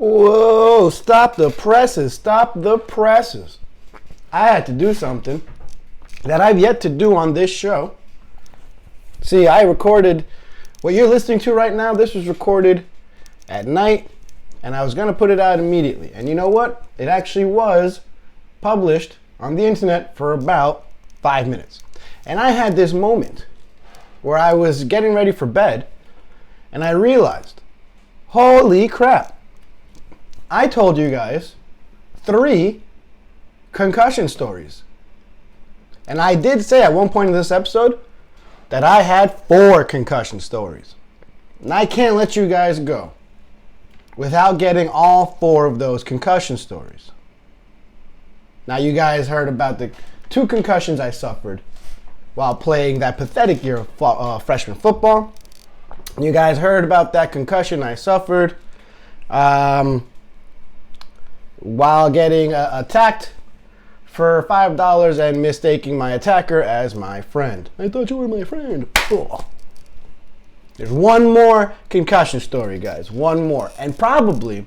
Whoa, stop the presses, stop the presses. I had to do something that I've yet to do on this show. See, I recorded what you're listening to right now. This was recorded at night, and I was going to put it out immediately. And you know what? It actually was published on the internet for about 5 minutes. And I had this moment where I was getting ready for bed, and I realized, holy crap, I told you guys 3 concussion stories. And I did say at one point in this episode that I had 4 concussion stories. And I can't let you guys go without getting all 4 of those concussion stories. Now, you guys heard about the 2 concussions I suffered while playing that pathetic year of freshman football. You guys heard about that concussion I suffered while getting attacked for $5 and mistaking my attacker as my friend. I thought you were my friend. Oh. There's one more concussion story, guys. One more. And probably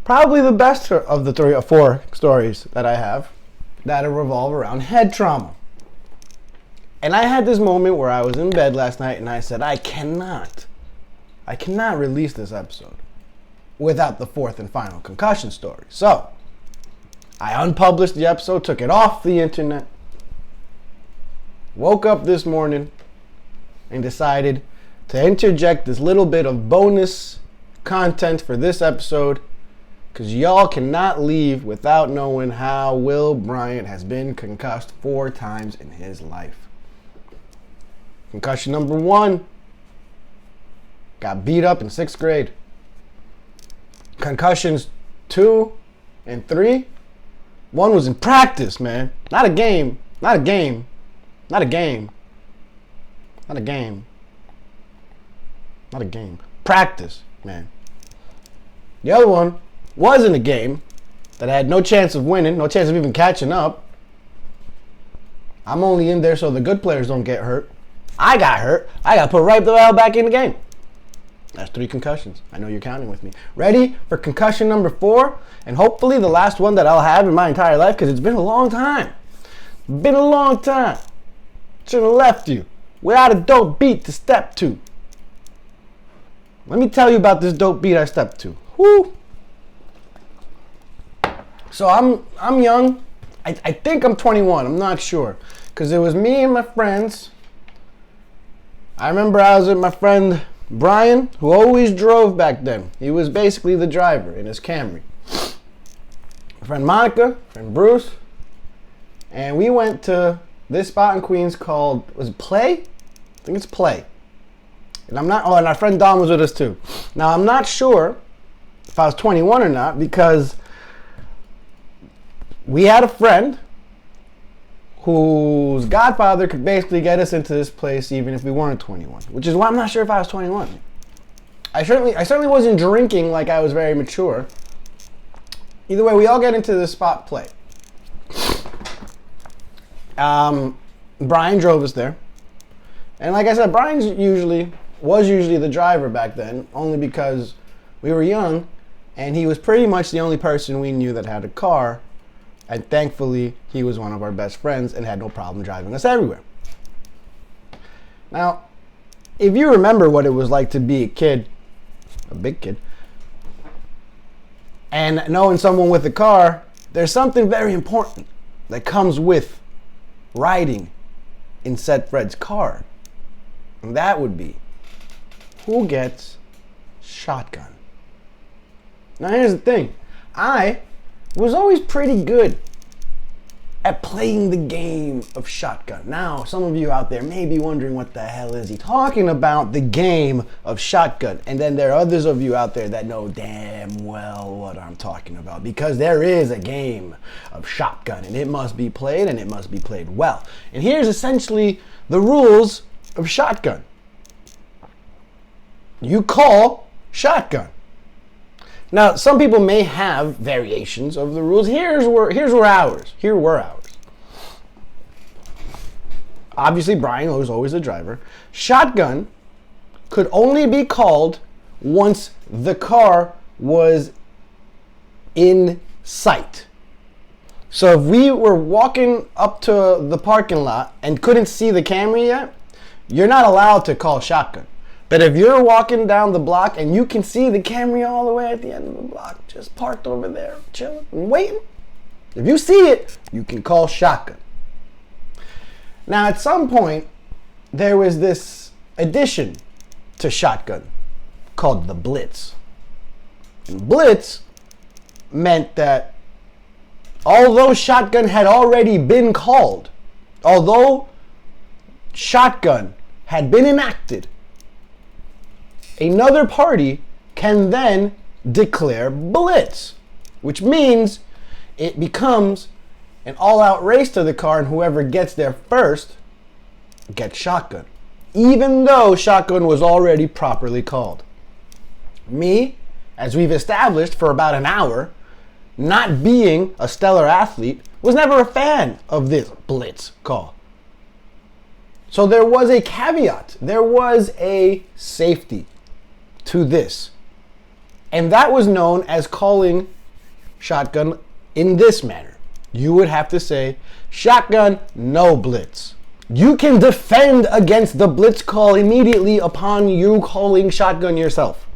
the best of the 3 or 4 stories that I have that revolve around head trauma. And I had this moment where I was in bed last night and I said, I cannot release this episode without the 4th and final concussion story. So, I unpublished the episode, took it off the internet, woke up this morning, and decided to interject this little bit of bonus content for this episode, because y'all cannot leave without knowing how Will Bryant has been concussed 4 times in his life. Concussion number 1, got beat up in 6th grade. Concussions 2 and 3, one was in practice, man. Not a game. Practice, man. The other one was in a game that I had no chance of winning, no chance of even catching up. I'm only in there so the good players don't get hurt. I got hurt. I got put right the hell back in the game. That's 3 concussions. I know you're counting with me. Ready for concussion number 4? And hopefully the last one that I'll have in my entire life, because it's been a long time. Been a long time. Should have left you without a dope beat to step to. Let me tell you about this dope beat I stepped to. Woo! So I'm young. I think I'm 21. I'm not sure. Because it was me and my friends. I remember I was with my friend Brian, who always drove back then. He was basically the driver in his Camry. My friend Monica, friend Bruce, and we went to this spot in Queens called, was it Play? I think it's Play. And and our friend Dom was with us too. Now, I'm not sure if I was 21 or not, because we had a friend whose godfather could basically get us into this place even if we weren't 21, which is why I'm not sure if I was 21. I certainly wasn't drinking like I was very mature. Either way, we all get into this spot Play. Brian drove us there. And like I said, Brian was usually the driver back then, only because we were young, and he was pretty much the only person we knew that had a car. And thankfully, he was one of our best friends and had no problem driving us everywhere. Now, if you remember what it was like to be a big kid, and knowing someone with a car, there's something very important that comes with riding in said Fred's car. And that would be, who gets shotgun? Now here's the thing. I was always pretty good at playing the game of shotgun. Now, some of you out there may be wondering, what the hell is he talking about, the game of shotgun? And then there are others of you out there that know damn well what I'm talking about, because there is a game of shotgun, and it must be played, and it must be played well. And here's essentially the rules of shotgun. You call shotgun. Now, some people may have variations of the rules. Here were ours. Obviously, Brian was always the driver. Shotgun could only be called once the car was in sight. So if we were walking up to the parking lot and couldn't see the camera yet, you're not allowed to call shotgun. But if you're walking down the block and you can see the Camry all the way at the end of the block, just parked over there, chilling and waiting, if you see it, you can call shotgun. Now, at some point, there was this addition to shotgun called the blitz. And blitz meant that although shotgun had already been called, although shotgun had been enacted, another party can then declare blitz, which means it becomes an all-out race to the car, and whoever gets there first gets shotgun, even though shotgun was already properly called. Me, as we've established for about an hour, not being a stellar athlete, was never a fan of this blitz call. So there was a caveat, there was a safety to this. And that was known as calling shotgun in this manner. You would have to say, shotgun, no blitz. You can defend against the blitz call immediately upon you calling shotgun yourself.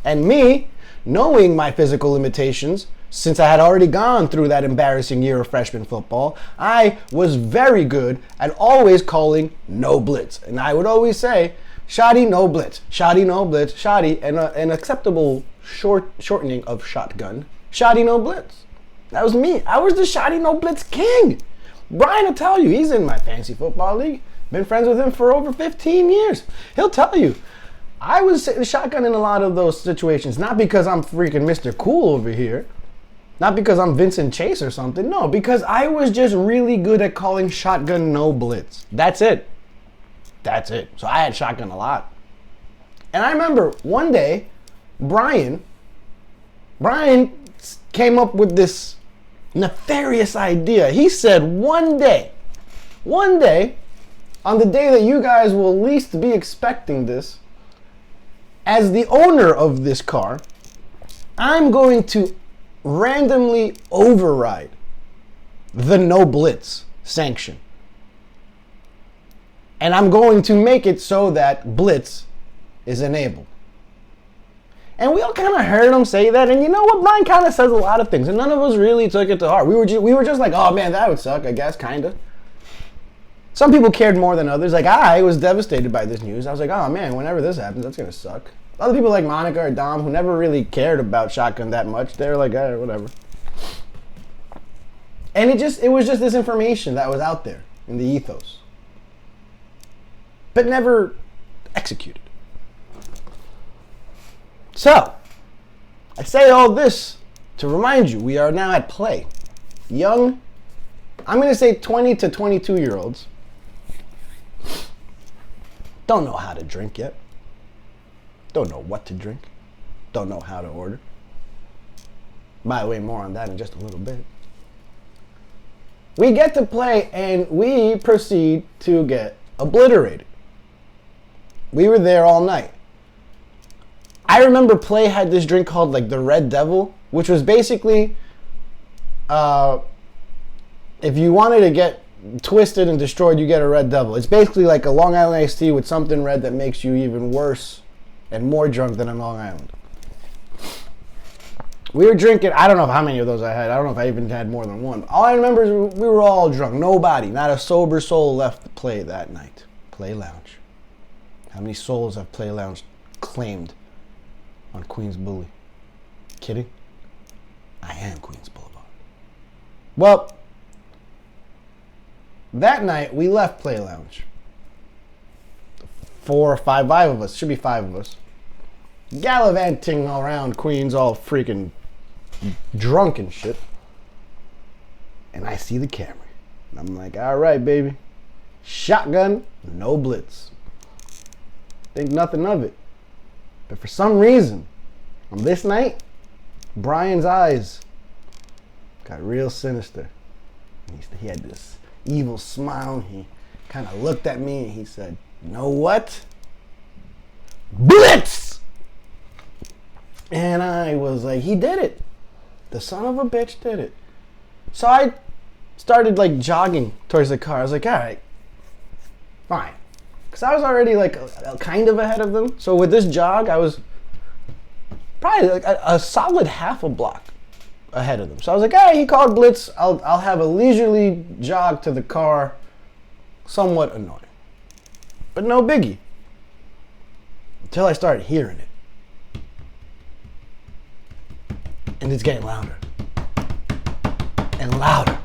And me, knowing my physical limitations, since I had already gone through that embarrassing year of freshman football, I was very good at always calling no blitz. And I would always say, shotty, no blitz, shotty, no blitz, shotty, and an acceptable shortening of shotgun, shotty, no blitz. That was me. I was the shotty, no blitz king. Brian will tell you, he's in my fantasy football league. Been friends with him for over 15 years. He'll tell you, I was shotgun in a lot of those situations, not because I'm freaking Mr. Cool over here, not because I'm Vincent Chase or something, no, because I was just really good at calling shotgun no blitz. That's it. That's it. So I had shotgun a lot. And I remember one day, Brian came up with this nefarious idea. He said one day, on the day that you guys will least be expecting this, as the owner of this car, I'm going to randomly override the no blitz sanction. And I'm going to make it so that blitz is enabled. And we all kind of heard him say that, and you know what? Brian kind of says a lot of things, and none of us really took it to heart. We were just like, oh man, that would suck, I guess, kind of. Some people cared more than others. Like, I was devastated by this news. I was like, oh man, whenever this happens, that's going to suck. Other people like Monica or Dom, who never really cared about shotgun that much, they're like, whatever. And it was just this information that was out there in the ethos, but never executed. So, I say all this to remind you, we are now at play. Young, I'm going to say 20 to 22-year-olds, don't know how to drink yet. Don't know what to drink. Don't know how to order. By the way, more on that in just a little bit. We get to play and we proceed to get obliterated. We were there all night. I remember Play had this drink called like the Red Devil, which was basically, if you wanted to get twisted and destroyed, you get a Red Devil. It's basically like a Long Island iced tea with something red that makes you even worse and more drunk than a Long Island. We were drinking, I don't know how many of those I had. I don't know if I even had more than one. All I remember is we were all drunk. Nobody, not a sober soul left to Play that night. Play Lounge. How many souls have Play Lounge claimed on Queens Bully? Kidding? I am Queens Boulevard. Well, that night we left Play Lounge. 4 or 5 of us, should be 5 of us, gallivanting around Queens all freaking drunk and shit. And I see the Camry. And I'm like, all right, baby. Shotgun, no blitz. Think nothing of it. But for some reason, on this night, Brian's eyes got real sinister. He had this evil smile. And he kind of looked at me and he said, you know what? Blitz! And I was like, he did it. The son of a bitch did it. So I started like jogging towards the car. I was like, all right, fine. Because I was already like kind of ahead of them. So with this jog, I was probably like a solid half a block ahead of them. So I was like, hey, he called blitz. I'll have a leisurely jog to the car. Somewhat annoying. But no biggie. Until I started hearing it. And it's getting louder. And louder.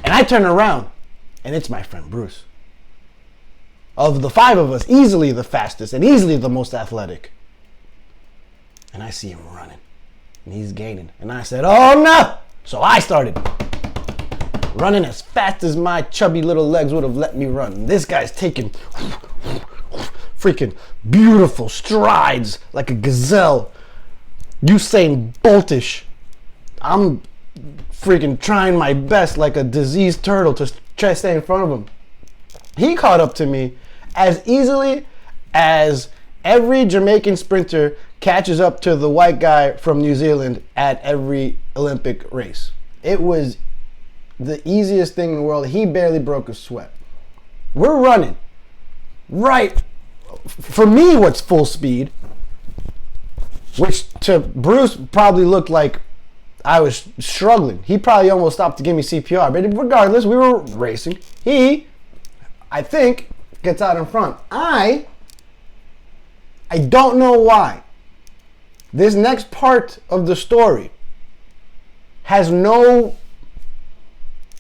And I turn around. And it's my friend Bruce. Of the 5 of us, easily the fastest and easily the most athletic. And I see him running. And he's gaining. And I said, oh no! So I started running as fast as my chubby little legs would have let me run. And this guy's taking freaking beautiful strides like a gazelle. Usain Boltish. I'm freaking trying my best like a diseased turtle to try to stay in front of him. He caught up to me as easily as every Jamaican sprinter catches up to the white guy from New Zealand at every Olympic race. It was the easiest thing in the world. He barely broke a sweat. We're running. Right. For me, what's full speed, which to Bruce probably looked like I was struggling. He probably almost stopped to give me CPR. But regardless, we were racing. He, I think, gets out in front. I don't know why. This next part of the story has no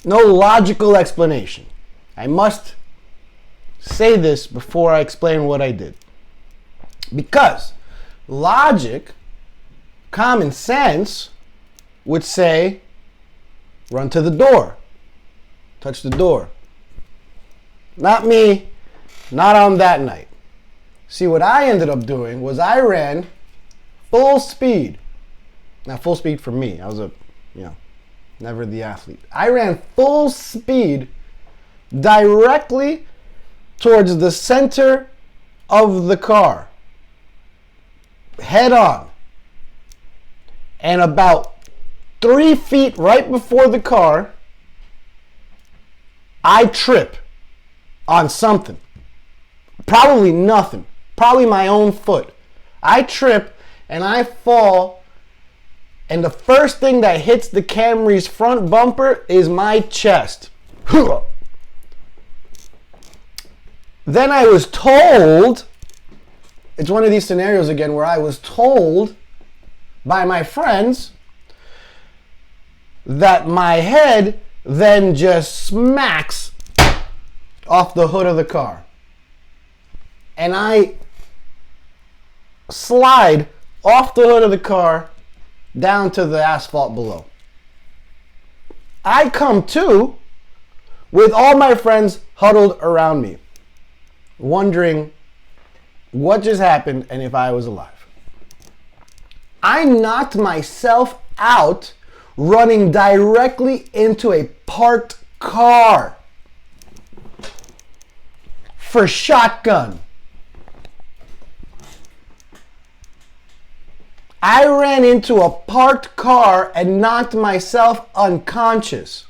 logical explanation. I must say this before I explain what I did. Because logic, common sense, would say, run to the door. Touch the door. Not me, not on that night. See, what I ended up doing was I ran full speed. Now, full speed for me. I was never the athlete. I ran full speed directly towards the center of the car. Head on. And about 3 feet right before the car, I trip on something. Probably nothing. Probably my own foot. I trip and I fall, and the first thing that hits the Camry's front bumper is my chest. Then I was told, it's one of these scenarios again where I was told by my friends that my head then just smacks off the hood of the car. And I slide off the hood of the car down to the asphalt below. I come to with all my friends huddled around me, wondering what just happened and if I was alive. I knocked myself out running directly into a parked car for shotgun. I ran into a parked car and knocked myself unconscious.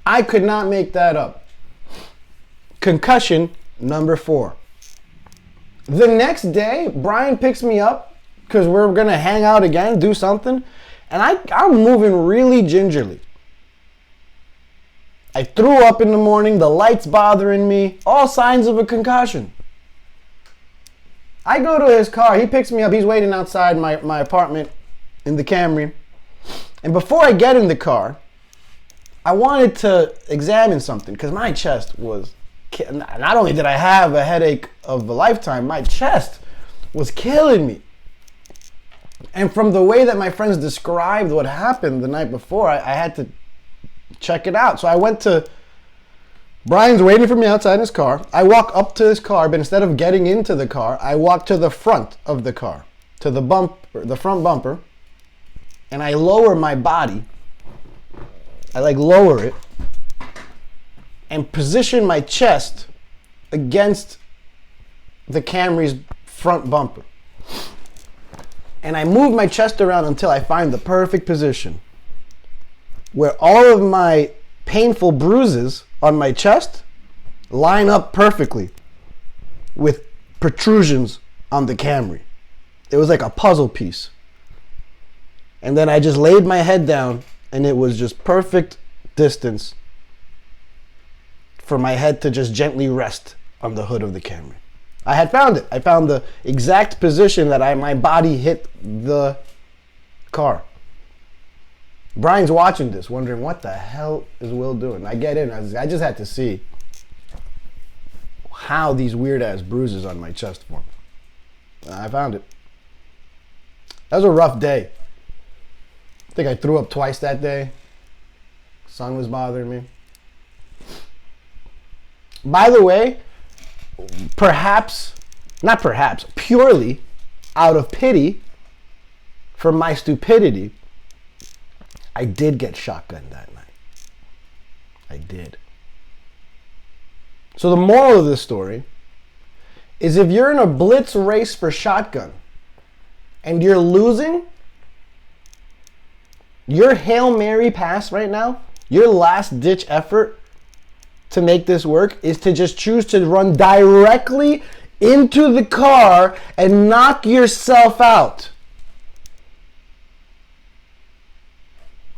I could not make that up. Concussion number 4. The next day, Brian picks me up because we're going to hang out again, do something. And I'm moving really gingerly. I threw up in the morning, the light's bothering me, all signs of a concussion. I go to his car, he picks me up, he's waiting outside my apartment in the Camry. And before I get in the car, I wanted to examine something because my chest was, not only did I have a headache of a lifetime, my chest was killing me. And from the way that my friends described what happened the night before, I had to check it out. So I went to, Brian's waiting for me outside his car. I walk up to his car, but instead of getting into the car, I walk to the front of the car, to the front bumper, and I lower my body. I lower it, and position my chest against the Camry's front bumper. And I move my chest around until I find the perfect position where all of my painful bruises on my chest line up perfectly with protrusions on the Camry. It was like a puzzle piece. And then I just laid my head down, and it was just perfect distance for my head to just gently rest on the hood of the Camry. I had found it. I found the exact position that my body hit the car. Brian's watching this, wondering what the hell is Will doing. I get in. I just had to see how these weird-ass bruises on my chest formed. I found it. That was a rough day. I think I threw up twice that day. Sun was bothering me. By the way, purely out of pity for my stupidity, I did get shotgunned that night. I did. So the moral of this story is if you're in a blitz race for shotgun and you're losing, your Hail Mary pass right now, your last ditch effort to make this work is to just choose to run directly into the car and knock yourself out.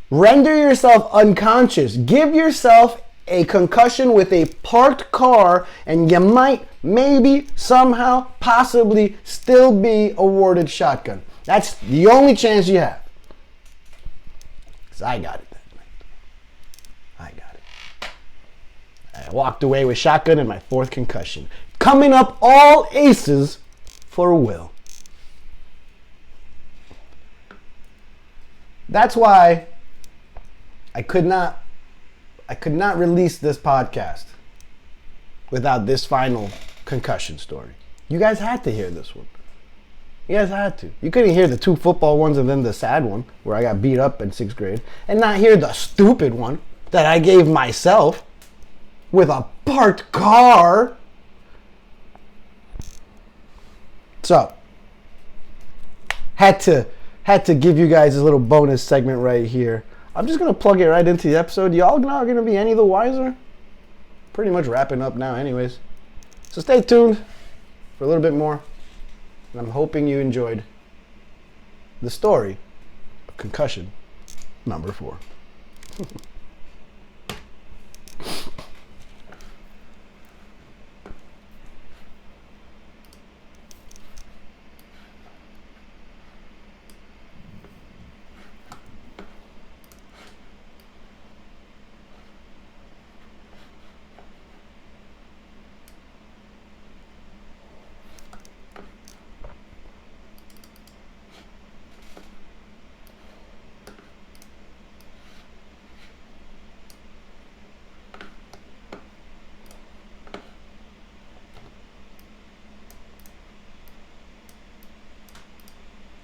Render yourself unconscious. Give yourself a concussion with a parked car, and you might, maybe, somehow, possibly still be awarded shotgun. That's the only chance you have. Because I got it that night. I got it. I walked away with shotgun and my 4th concussion. Coming up all aces for Will. That's why I could not release this podcast without this final concussion story. You guys had to hear this one. You guys had to. You couldn't hear the 2 football ones and then the sad one where I got beat up in 6th grade and not hear the stupid one that I gave myself with a parked car. So, had to give you guys a little bonus segment right here. I'm just going to plug it right into the episode. Y'all not going to be any the wiser. Pretty much wrapping up now anyways. So stay tuned for a little bit more. And I'm hoping you enjoyed the story of concussion number 4.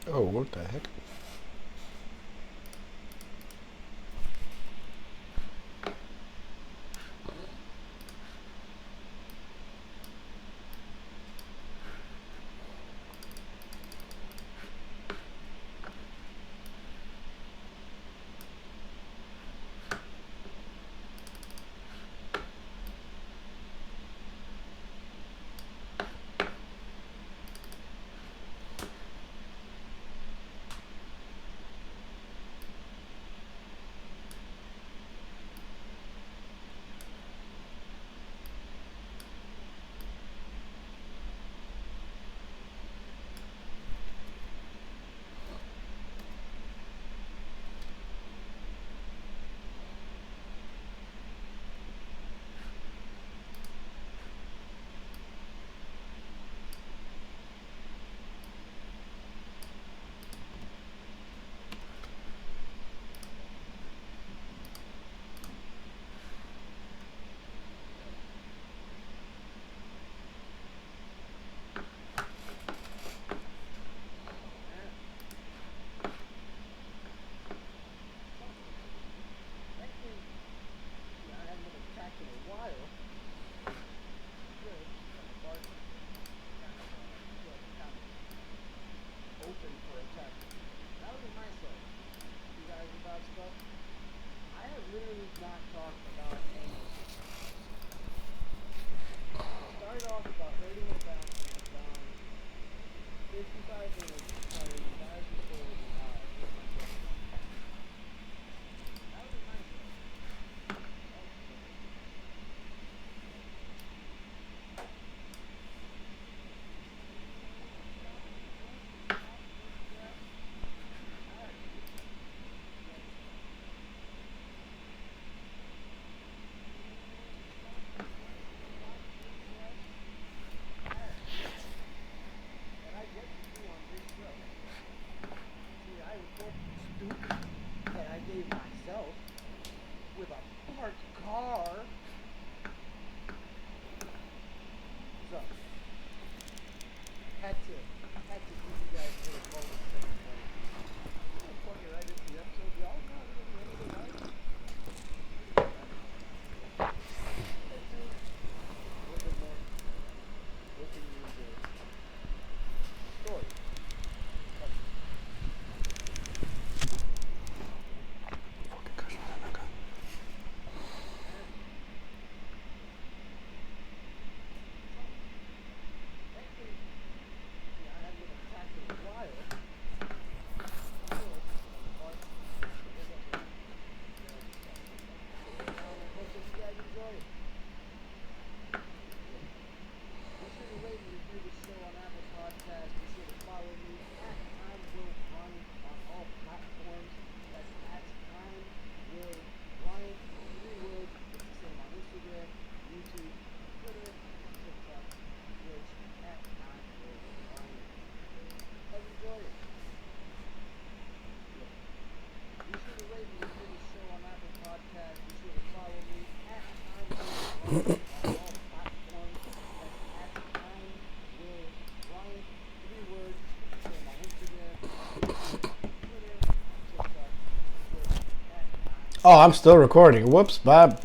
Oh, what the heck? about stuff. I have literally not talked about anything. I started off about hurting my back and I was down 55 minutes playing that before the with my girlfriend. That was a nice one. That was good. And I get to do on this show. See, I recorded stupid that I gave myself with a parked car. So, had to give you guys a little bonus thing. I'm gonna plug it right into the episode. Y'all not really into the light. Stay tuned. A little bit more. Hoping you enjoy it. Story. Oh, I'm still recording. Whoops, Bob.